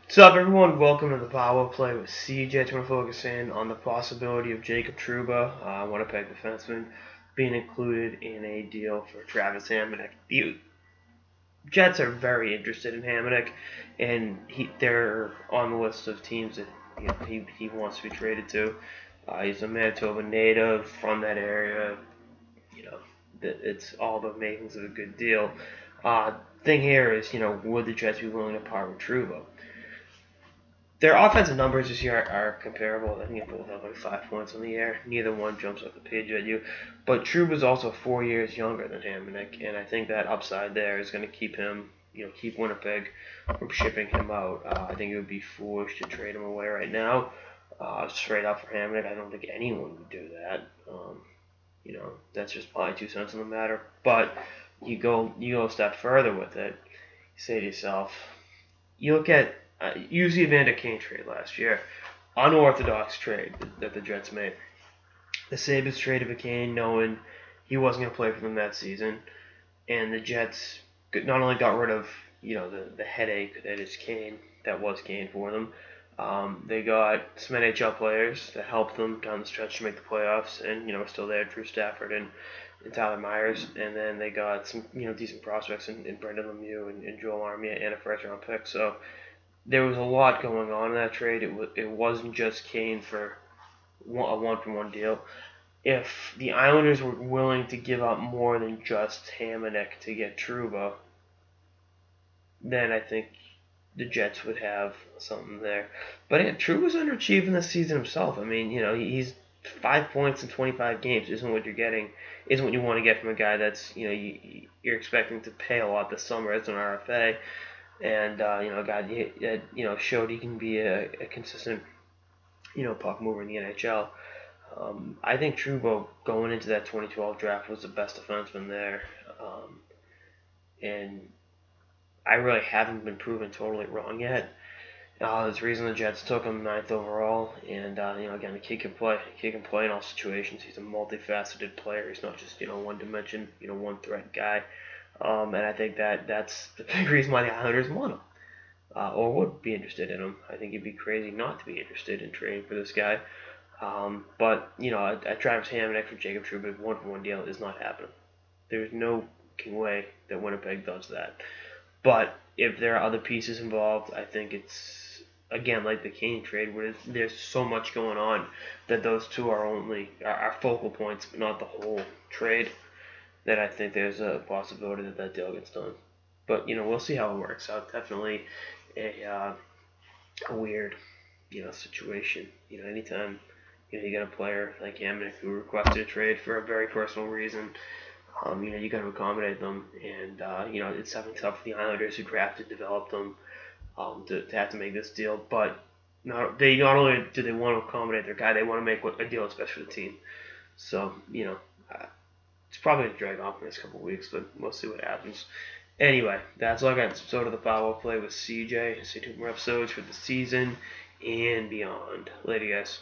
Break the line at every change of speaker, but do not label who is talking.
What's up, everyone? Welcome to the Power Play with CJ. I want to focus in on the possibility of Jacob Trouba, Winnipeg defenseman, being included in a deal for Travis Hamonic. The Jets are very interested in Hamonic, and they're on the list of teams that he wants to be traded to. He's a Manitoba native from that area. You know, it's all the makings of a good deal. Thing here is, would the Jets be willing to part with Trouba? Their offensive numbers this year are comparable. I think they both have like 5 points on the year. Neither one jumps off the page at you. But Trouba is also 4 years younger than Hamonic, and I think that upside there is going to keep him, keep Winnipeg from shipping him out. I think it would be foolish to trade him away right now, straight up for Hamonic. I don't think anyone would do that. That's just probably 2 cents on the matter. But you go a step further with it. You say to yourself, you look at use the Evander Kane trade last year. Unorthodox trade that the Jets made. The Sabres traded for Kane knowing he wasn't going to play for them that season. And the Jets not only got rid of the headache that is Kane, that was Kane for them, they got some NHL players that helped them down the stretch to make the playoffs, and we're still there, Drew Stafford and Tyler Myers, and then they got some decent prospects in Brendan Lemieux and Joel Armia and a first round pick. So there was a lot going on in that trade. It wasn't just Kane for a one-for-one deal. If the Islanders were willing to give up more than just Hamonic to get Trouba, then I think the Jets would have something there. But yeah, Trouba's underachieving this season himself. I mean, he's 5 points in 25 games isn't what you're getting, isn't what you want to get from a guy that's you're expecting to pay a lot this summer as an RFA, and a guy that showed he can be a consistent puck mover in the NHL. I think Trouba going into that 2012 draft was the best defenseman there, and I really haven't been proven totally wrong yet. There's a reason the Jets took him ninth overall, and again, the kid can play. He can play in all situations. He's a multifaceted player. He's not just one dimension, one threat guy. And I think that's the big reason why the Islanders want him, or would be interested in him. I think it'd be crazy not to be interested in trading for this guy. But a Travis Hamonic for Jacob Trouba one-for-one deal is not happening. There's no way that Winnipeg does that. But if there are other pieces involved, I think it's again like the Kane trade, where there's so much going on that those two are only are focal points, but not the whole trade. That I think there's a possibility that deal gets done. But we'll see how it works out. Definitely a weird situation. Anytime you got a player like Hamonic who requested a trade for a very personal reason, you got to accommodate them, and it's definitely tough for the Islanders who drafted, developed them, to have to make this deal. But not only do they want to accommodate their guy, they want to make a deal that's best for the team. So it's probably going to drag on for the next couple of weeks, but we'll see what happens. Anyway, that's all I got. Episode of the Power Play with CJ. Stay tuned for more episodes for the season and beyond. Later, guys.